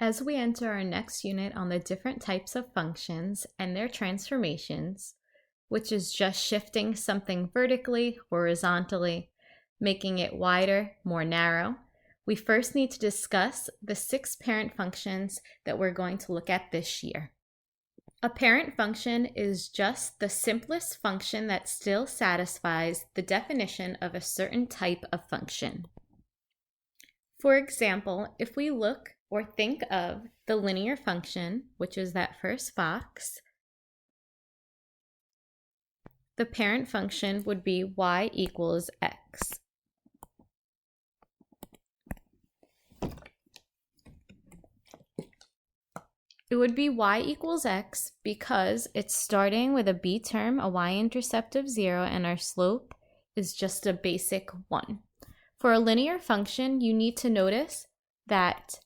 As we enter our next unit on the different types of functions and their transformations, which is just shifting something vertically, horizontally, making it wider, more narrow, we first need to discuss the 6 parent functions that we're going to look at this year. A parent function is just the simplest function that still satisfies the definition of a certain type of function. For example, if we look or think of the linear function, which is that first box, the parent function would be y equals x. It would be y equals x because it's starting with a b term, a y-intercept of 0, and our slope is just a basic 1. For a linear function, you need to notice that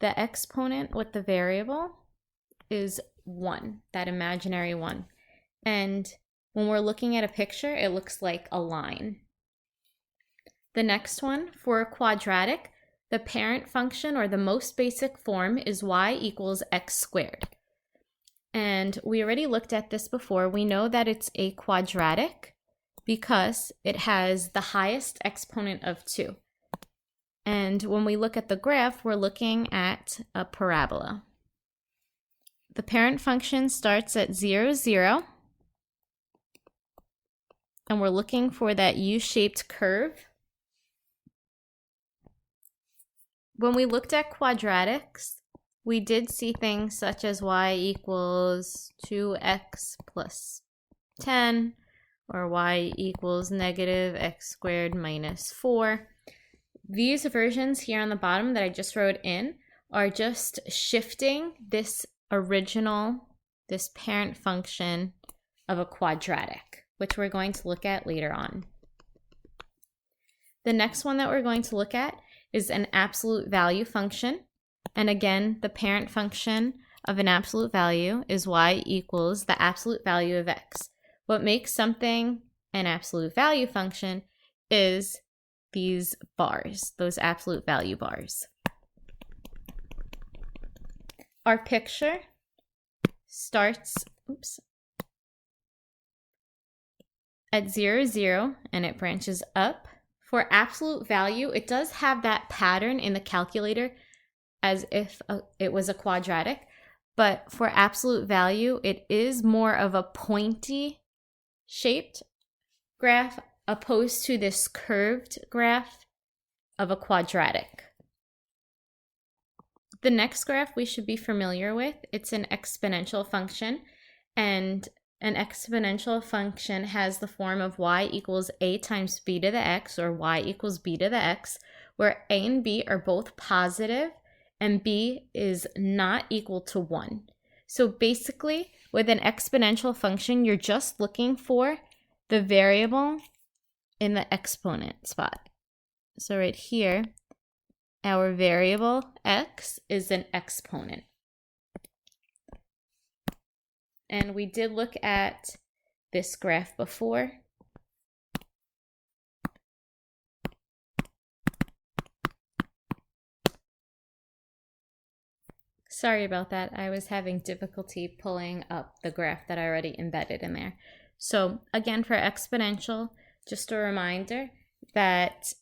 the exponent with the variable is 1, that imaginary 1. And when we're looking at a picture, it looks like a line. The next one, for a quadratic, the parent function, or the most basic form, is y equals x squared. And we already looked at this before. We know that it's a quadratic because it has the highest exponent of 2. And when we look at the graph, we're looking at a parabola. The parent function starts at 0, 0. And we're looking for that U-shaped curve. When we looked at quadratics, we did see things such as y equals 2x plus 10, or y equals negative x squared minus 4. These versions here on the bottom that I just wrote in are just shifting this parent function of a quadratic, which we're going to look at later on. The next one that we're going to look at is an absolute value function. And again, the parent function of an absolute value is y equals the absolute value of x. What makes something an absolute value function is these bars, those absolute value bars. Our picture starts at 0, 0, and it branches up. For absolute value, it does have that pattern in the calculator as if it was a quadratic, but for absolute value, it is more of a pointy shaped graph opposed to this curved graph of a quadratic. The next graph we should be familiar with, it's an exponential function, and an exponential function has the form of y equals a times b to the x, or y equals b to the x, where a and b are both positive and b is not equal to 1. So basically, with an exponential function, you're just looking for the variable in the exponent spot. So right here, our variable x is an exponent. And we did look at this graph before. Sorry about that. I was having difficulty pulling up the graph that I already embedded in there. So again, for exponential, just a reminder that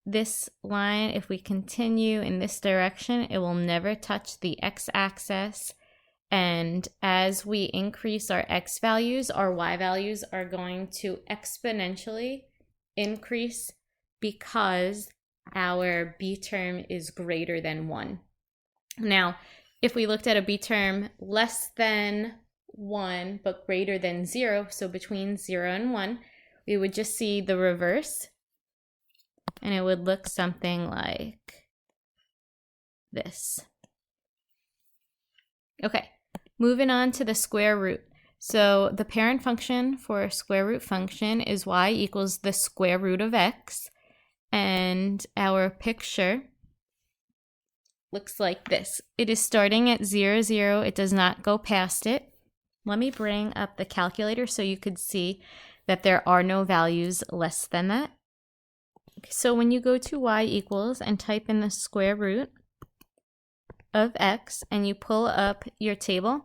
this line, if we continue in this direction, it will never touch the x-axis. And as we increase our x values, our y values are going to exponentially increase because our b term is greater than 1. Now, if we looked at a b term less than 1 but greater than 0, so between 0 and 1, we would just see the reverse, and it would look something like this. Okay. Moving on to the square root. So the parent function for a square root function is y equals the square root of x. And our picture looks like this. It is starting at 0, 0. It does not go past it. Let me bring up the calculator so you could see that there are no values less than that. So when you go to y equals and type in the square root of x and you pull up your table,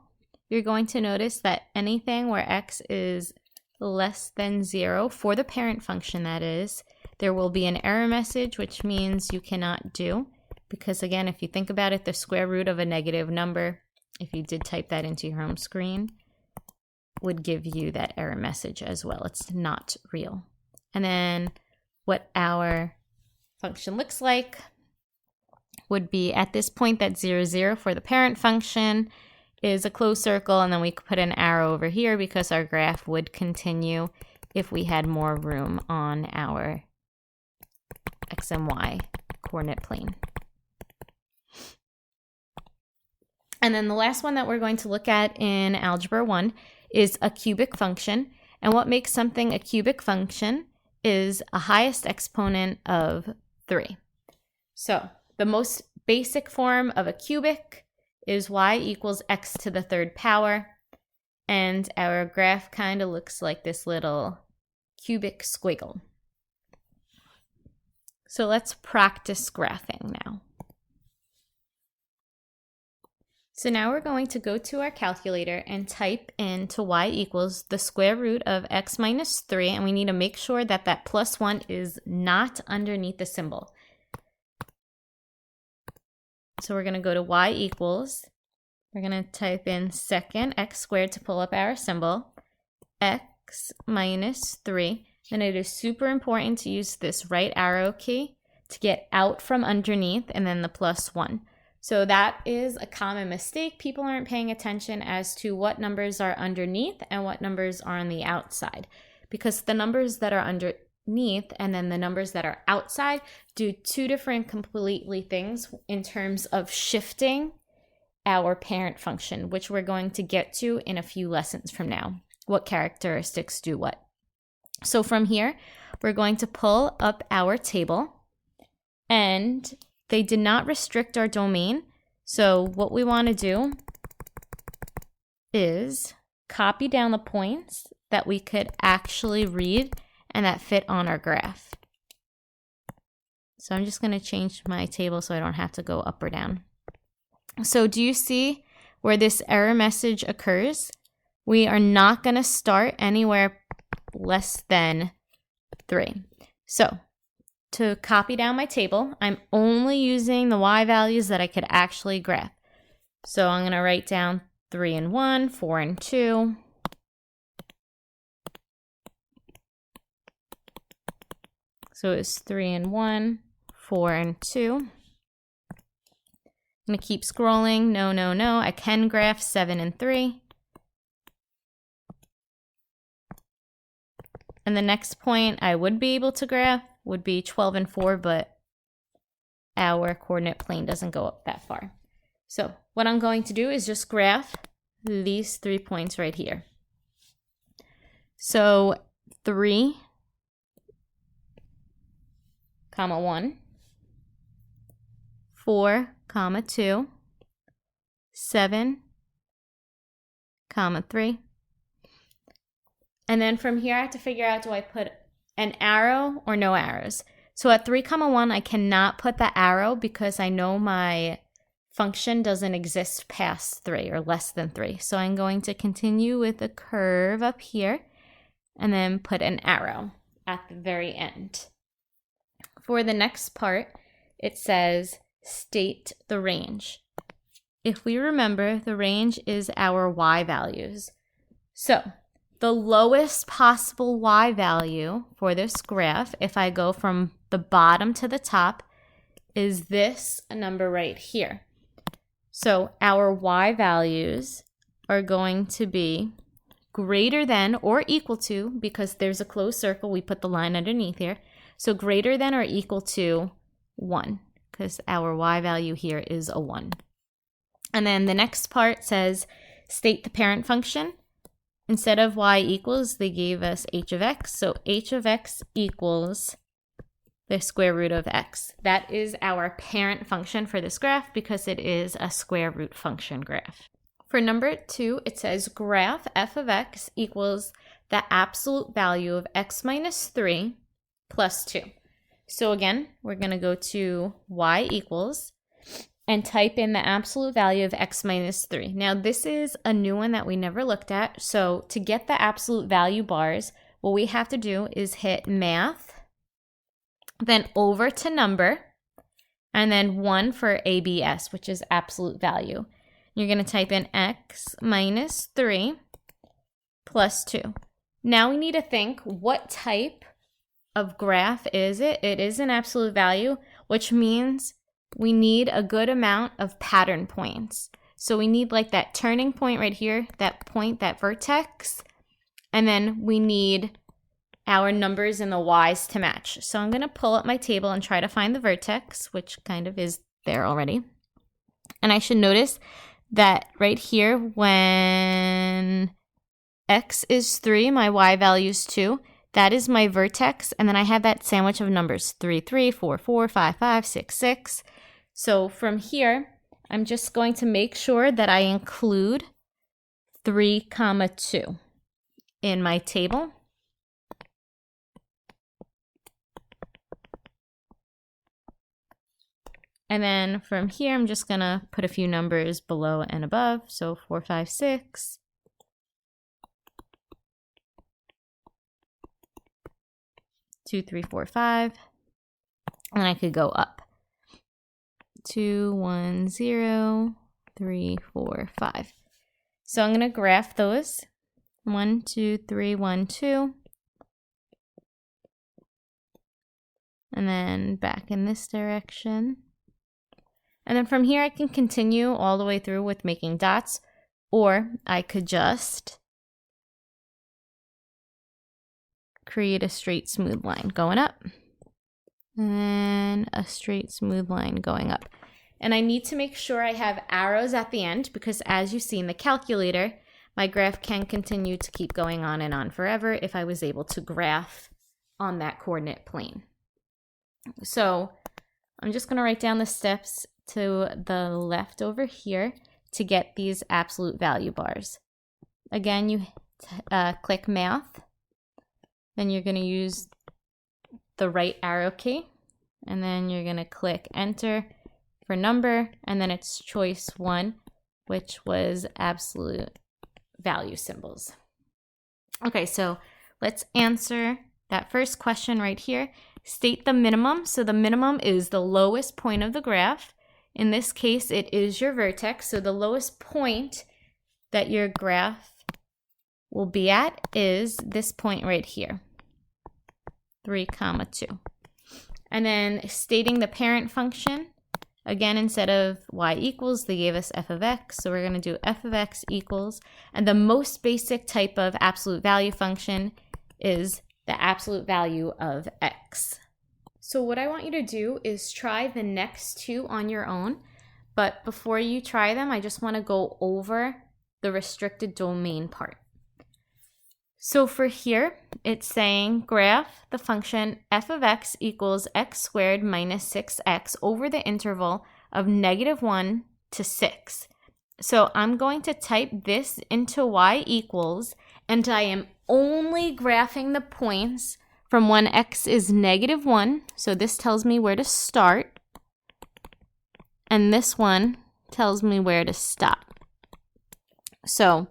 you're going to notice that anything where x is less than 0, for the parent function that is, there will be an error message, which means you cannot do. Because again, if you think about it, the square root of a negative number, if you did type that into your home screen, would give you that error message as well. It's not real. And then what our function looks like would be at this point that 0, 0 for the parent function is a closed circle, and then we could put an arrow over here because our graph would continue if we had more room on our x and y coordinate plane. And then the last one that we're going to look at in Algebra 1 is a cubic function. And what makes something a cubic function is a highest exponent of 3. So the most basic form of a cubic is y equals x to the 3rd power. And our graph kind of looks like this little cubic squiggle. So let's practice graphing now. So now we're going to go to our calculator and type into y equals the square root of x minus 3, and we need to make sure that that plus 1 is not underneath the symbol. So we're going to go to y equals, we're going to type in second x squared to pull up our symbol, x minus 3. And it is super important to use this right arrow key to get out from underneath and then the plus 1. So that is a common mistake. People aren't paying attention as to what numbers are underneath and what numbers are on the outside, because the numbers that are underneath and then the numbers that are outside do two different completely things in terms of shifting our parent function, which we're going to get to in a few lessons from now. What characteristics do what? So from here, we're going to pull up our table, and they did not restrict our domain. So what we want to do is copy down the points that we could actually read and that fit on our graph. So I'm just going to change my table so I don't have to go up or down. So do you see where this error message occurs? We are not going to start anywhere less than 3. So to copy down my table, I'm only using the y values that I could actually graph. So I'm going to write down 3 and 1, 4 and 2. So it's 3 and 1, 4 and 2. I'm going to keep scrolling. No, no, no. I can graph 7 and 3. And the next point I would be able to graph would be 12 and 4, but our coordinate plane doesn't go up that far. So what I'm going to do is just graph these 3 points right here. So 3, 1, 4, 2, 7, 3. And then from here, I have to figure out, do I put an arrow or no arrows? So at 3, 1, I cannot put the arrow because I know my function doesn't exist past 3 or less than 3. So I'm going to continue with a curve up here and then put an arrow at the very end. For the next part, it says state the range. If we remember, the range is our y values. So the lowest possible y value for this graph, if I go from the bottom to the top, is this number right here. So our y values are going to be greater than or equal to, because there's a closed circle, we put the line underneath here. So greater than or equal to 1, because our y value here is a 1. And then the next part says state the parent function. Instead of y equals, they gave us h of x. So h of x equals the square root of x. That is our parent function for this graph because it is a square root function graph. For number 2, it says graph f of x equals the absolute value of x minus 3 plus 2. So again, we're going to go to y equals, and type in the absolute value of x minus 3. Now, this is a new one that we never looked at. So to get the absolute value bars, what we have to do is hit math, then over to number, and then 1 for ABS, which is absolute value. You're going to type in x minus 3 plus 2. Now we need to think, what type of graph is it? It is an absolute value, which means we need a good amount of pattern points. So we need like that turning point right here, that point, that vertex, and then we need our numbers in the y's to match. So I'm going to pull up my table and try to find the vertex, which kind of is there already. And I should notice that right here, when x is 3, my y value is 2. That is my vertex, and then I have that sandwich of numbers, 3, 3, 4, 4, 5, 5, 6, 6. So from here, I'm just going to make sure that I include 3, 2 in my table. And then from here, I'm just going to put a few numbers below and above. So 4, 5, 6. 2, 3, 4, 5. And I could go up. 2, 1, 0, 3, 4, 5. So I'm going to graph those. 1, 2, 3, 1, 2. And then back in this direction. And then from here, I can continue all the way through with making dots, or I could just create a straight smooth line going up, and a straight smooth line going up. And I need to make sure I have arrows at the end, because as you see in the calculator, my graph can continue to keep going on and on forever if I was able to graph on that coordinate plane. So I'm just going to write down the steps to the left over here to get these absolute value bars. Again, you click math, then you're going to use the right arrow key, and then you're going to click enter for number, and then it's choice 1, which was absolute value symbols. Okay, so let's answer that first question right here. State the minimum. So the minimum is the lowest point of the graph. In this case, it is your vertex. So the lowest point that your graph will be at is this point right here, 3, 2. And then stating the parent function. Again, instead of y equals, they gave us f of x. So we're going to do f of x equals. And the most basic type of absolute value function is the absolute value of x. So what I want you to do is try the next two on your own. But before you try them, I just want to go over the restricted domain part. So for here, it's saying graph the function f of x equals x squared minus 6x over the interval of -1 to 6. So I'm going to type this into y equals, and I am only graphing the points from when x is -1. So this tells me where to start, and this one tells me where to stop. So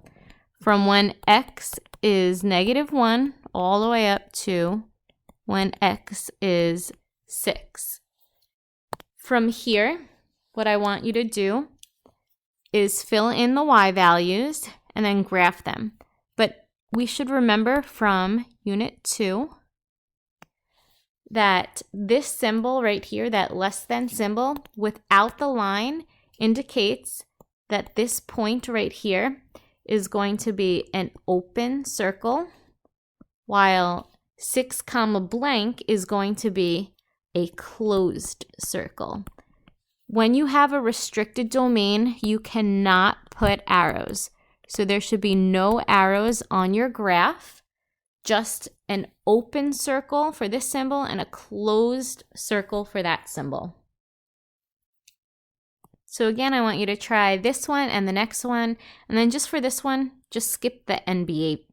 from when x is -1 all the way up to when x is 6. From here, what I want you to do is fill in the y values and then graph them. But we should remember from Unit 2 that this symbol right here, that less than symbol without the line, indicates that this point right here is going to be an open circle, while 6, blank is going to be a closed circle. When you have a restricted domain, you cannot put arrows. So there should be no arrows on your graph, just an open circle for this symbol and a closed circle for that symbol. So again, I want you to try this one and the next one, and then just for this one, just skip the NBA